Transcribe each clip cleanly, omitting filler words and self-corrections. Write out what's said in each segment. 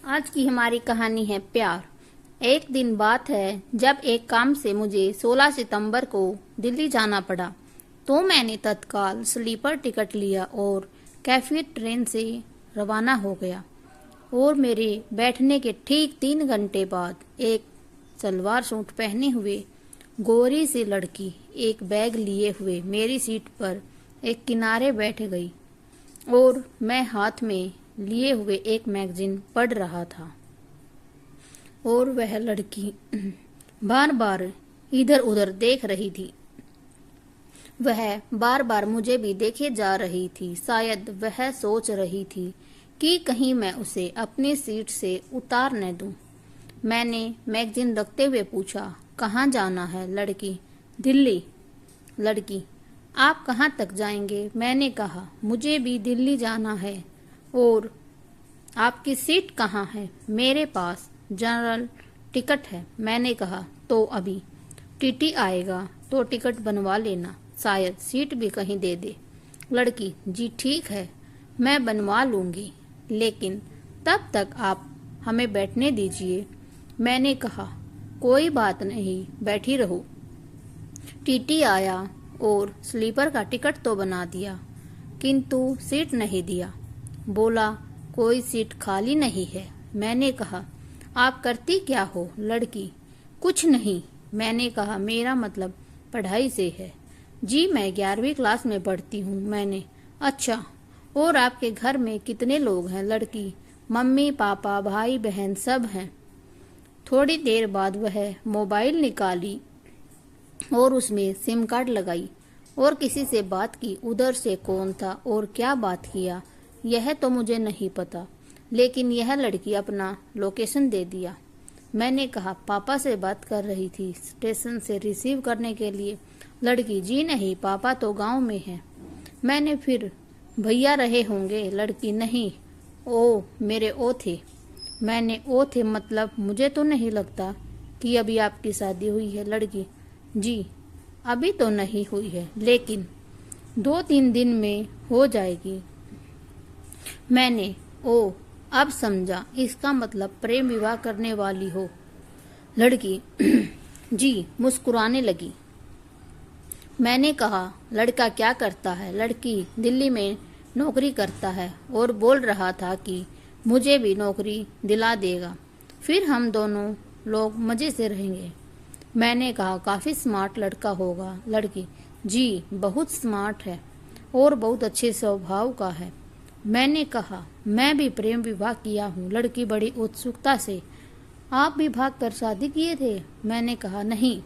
आज की हमारी कहानी है प्यार। एक दिन बात है जब एक काम से मुझे 16 सितंबर को दिल्ली जाना पड़ा, तो मैंने तत्काल स्लीपर टिकट लिया और कैफियत ट्रेन से रवाना हो गया। और मेरे बैठने के ठीक 3 घंटे बाद एक सलवार सूट पहने हुए गोरी सी लड़की एक बैग लिए हुए मेरी सीट पर एक किनारे बैठ गई और मैं हाथ में लिए हुए एक मैगजीन पढ़ रहा था। और वह लड़की बार बार इधर उधर देख रही थी। वह बार बार मुझे भी देखे जा रही थी। शायद वह सोच रही थी कि कहीं मैं उसे अपनी सीट से उतार न दूं। मैंने मैगजीन रखते हुए पूछा, कहाँ जाना है? लड़की, दिल्ली। लड़की, आप कहाँ तक जाएंगे? मैंने कहा, मुझे भी दिल्ली जाना है। और आपकी सीट कहाँ है? मेरे पास जनरल टिकट है। मैंने कहा, तो अभी टीटी आएगा तो टिकट बनवा लेना, शायद सीट भी कहीं दे दे। लड़की, जी ठीक है, मैं बनवा लूंगी, लेकिन तब तक आप हमें बैठने दीजिए। मैंने कहा, कोई बात नहीं, बैठी रहो। टीटी आया और स्लीपर का टिकट तो बना दिया, किंतु सीट नहीं दिया। बोला, कोई सीट खाली नहीं है। मैंने कहा, आप करती क्या हो? लड़की, कुछ नहीं। मैंने कहा, मेरा मतलब पढ़ाई से है। जी, मैं 11वीं क्लास में पढ़ती हूँ। मैंने, अच्छा, और आपके घर में कितने लोग हैं? लड़की, मम्मी पापा भाई बहन सब हैं। थोड़ी देर बाद वह मोबाइल निकाली और उसमें सिम कार्ड लगाई और किसी से बात की। उधर से कौन था और क्या बात किया यह तो मुझे नहीं पता, लेकिन यह लड़की अपना लोकेशन दे दिया। मैंने कहा, पापा से बात कर रही थी स्टेशन से रिसीव करने के लिए। लड़की, जी नहीं, पापा तो गांव में हैं। मैंने, फिर भैया रहे होंगे। लड़की, नहीं, ओ मेरे ओ थे। मैंने, ओ थे मतलब मुझे तो नहीं लगता कि अभी आपकी शादी हुई है। लड़की, जी अभी तो नहीं हुई है, लेकिन 2-3 दिन में हो जाएगी। मैंने, ओ अब समझा, इसका मतलब प्रेम विवाह करने वाली हो। लड़की, जी, मुस्कुराने लगी। मैंने कहा, लड़का क्या करता है? लड़की, दिल्ली में नौकरी करता है और बोल रहा था कि मुझे भी नौकरी दिला देगा, फिर हम दोनों लोग मजे से रहेंगे। मैंने कहा, काफी स्मार्ट लड़का होगा। लड़की, जी बहुत स्मार्ट है और बहुत अच्छे स्वभाव का है। मैंने कहा, मैं भी प्रेम विवाह किया हूँ। लड़की बड़ी उत्सुकता से, आप भी भाग कर शादी किए थे? मैंने कहा, नहीं,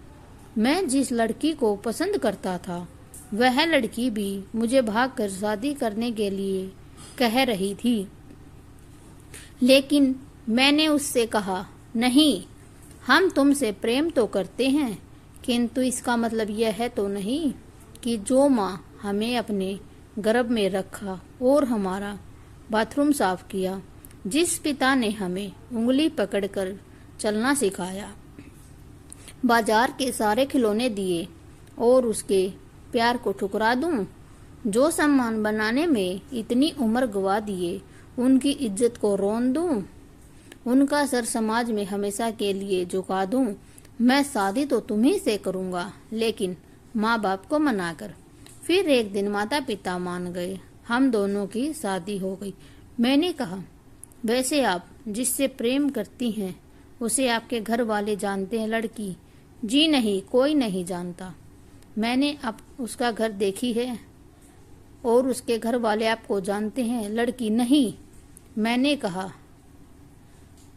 मैं जिस लड़की को पसंद करता था वह लड़की भी मुझे भाग कर शादी करने के लिए कह रही थी, लेकिन मैंने उससे कहा, नहीं, हम तुमसे प्रेम तो करते हैं, किंतु इसका मतलब यह तो नहीं कि जो माँ हमें अपने गर्भ में रखा और हमारा बाथरूम साफ किया, जिस पिता ने हमें उंगली पकड़कर चलना सिखाया, बाजार के सारे खिलौने दिए और उसके प्यार को ठुकरा दूं, जो सम्मान बनाने में इतनी उम्र गवा दिए उनकी इज्जत को रोन दूं, उनका सर समाज में हमेशा के लिए झुका दूं। मैं शादी तो तुम्ही से करूंगा, लेकिन माँ बाप को मनाकर। फिर एक दिन माता पिता मान गए, हम दोनों की शादी हो गई। मैंने कहा, वैसे आप जिससे प्रेम करती हैं उसे आपके घर वाले जानते हैं? लड़की, जी नहीं, कोई नहीं जानता। मैंने अब उसका घर देखी है और उसके घर वाले आपको जानते हैं? लड़की, नहीं। मैंने कहा,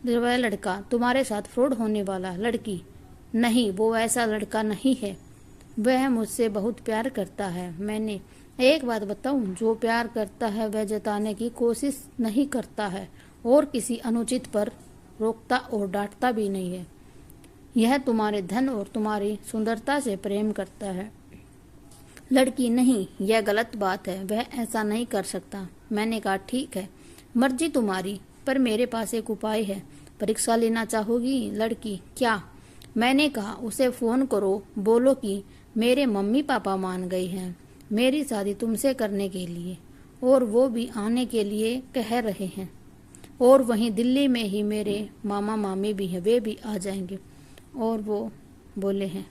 वह लड़का तुम्हारे साथ फ्रॉड होने वाला? लड़की, नहीं, वो ऐसा लड़का नहीं है, वह मुझसे बहुत प्यार करता है। मैंने, एक बात बताऊं, जो प्यार करता है वह जताने की कोशिश नहीं करता है और किसी अनुचित पर रोकता और डांटता भी नहीं है। यह तुम्हारे धन और तुम्हारी सुंदरता से प्रेम करता है। लड़की, नहीं, यह गलत बात है, वह ऐसा नहीं कर सकता। मैंने कहा, ठीक है, मर्जी तुम्हारी, पर मेरे पास एक उपाय है। परीक्षा लेना चाहोगी? लड़की, क्या? मैंने कहा, उसे फोन करो, बोलो कि मेरे मम्मी पापा मान गए हैं मेरी शादी तुमसे करने के लिए और वो भी आने के लिए कह रहे हैं और वहीं दिल्ली में ही मेरे मामा मामी भी हैं, वे भी आ जाएंगे। और वो बोले हैं,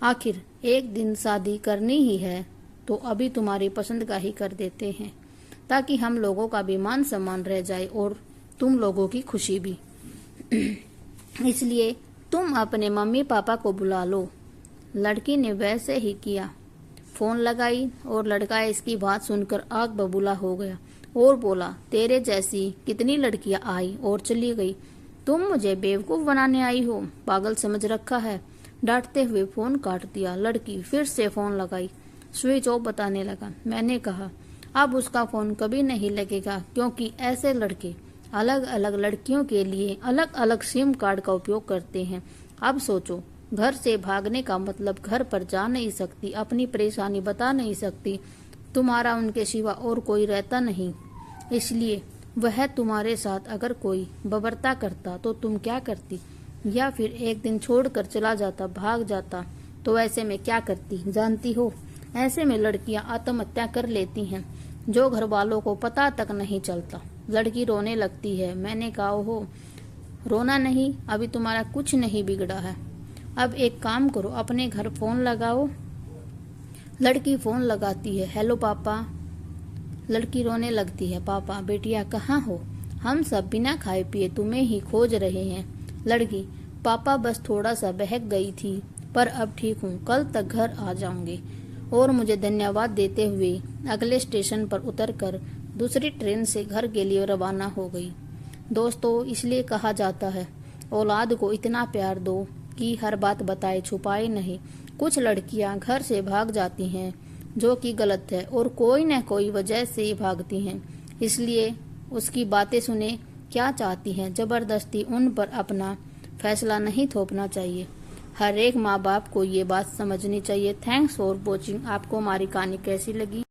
आखिर एक दिन शादी करनी ही है तो अभी तुम्हारी पसंद का ही कर देते हैं, ताकि हम लोगों का भी मान सम्मान रह जाए और तुम लोगों की खुशी भी। इसलिए तुम अपने मम्मी पापा को बुला लो। लड़की ने वैसे ही किया। फोन लगाई और लड़का इसकी बात सुनकर आग बबूला हो गया और बोला, तेरे जैसी कितनी लड़कियां आई और चली गई, तुम मुझे बेवकूफ बनाने आई हो, पागल समझ रखा है। डांटते हुए फोन काट दिया। लड़की फिर से फोन लगाई, स्विच ऑफ बताने लगा। मैंने कहा, अब उसका फोन कभी नहीं लगेगा, क्योंकि ऐसे लड़के अलग अलग लड़कियों के लिए अलग अलग सिम कार्ड का उपयोग करते हैं। अब सोचो, घर से भागने का मतलब घर पर जा नहीं सकती, अपनी परेशानी बता नहीं सकती, तुम्हारा उनके सिवा और कोई रहता नहीं, इसलिए वह तुम्हारे साथ अगर कोई बबरता करता तो तुम क्या करती? या फिर एक दिन छोड़कर चला जाता, भाग जाता, तो ऐसे में क्या करती जानती हो? ऐसे में लड़कियां आत्महत्या कर लेती हैं, जो घर वालों को पता तक नहीं चलता। लड़की रोने लगती है। मैंने कहा, ओहो, रोना नहीं, अभी तुम्हारा कुछ नहीं बिगड़ा है। अब एक काम करो, अपने घर फोन लगाओ। लड़की फोन लगाती है, हेलो पापा। लड़की रोने लगती है, पापा बेटिया कहाँ हो? हम सब बिना खाए पिए तुम्हें ही खोज रहे हैं। लड़की, पापा बस थोड़ा सा बहक गई थी, पर अब ठीक हूँ, कल तक घर आ जाऊंगी। और मुझे धन्यवाद देते हुए अगले स्टेशन पर उतरकर दूसरी ट्रेन से घर के लिए रवाना हो गई। दोस्तों, इसलिए कहा जाता है, औलाद को इतना प्यार दो कि हर बात बताए छुपाए नहीं। कुछ लड़कियां घर से भाग जाती हैं, जो कि गलत है, और कोई न कोई वजह से भागती हैं, इसलिए उसकी बातें सुने, क्या चाहती हैं, जबरदस्ती उन पर अपना फैसला नहीं थोपना चाहिए। हर एक माँ बाप को ये बात समझनी चाहिए। Thanks for watching. आपको हमारी कहानी कैसी लगी?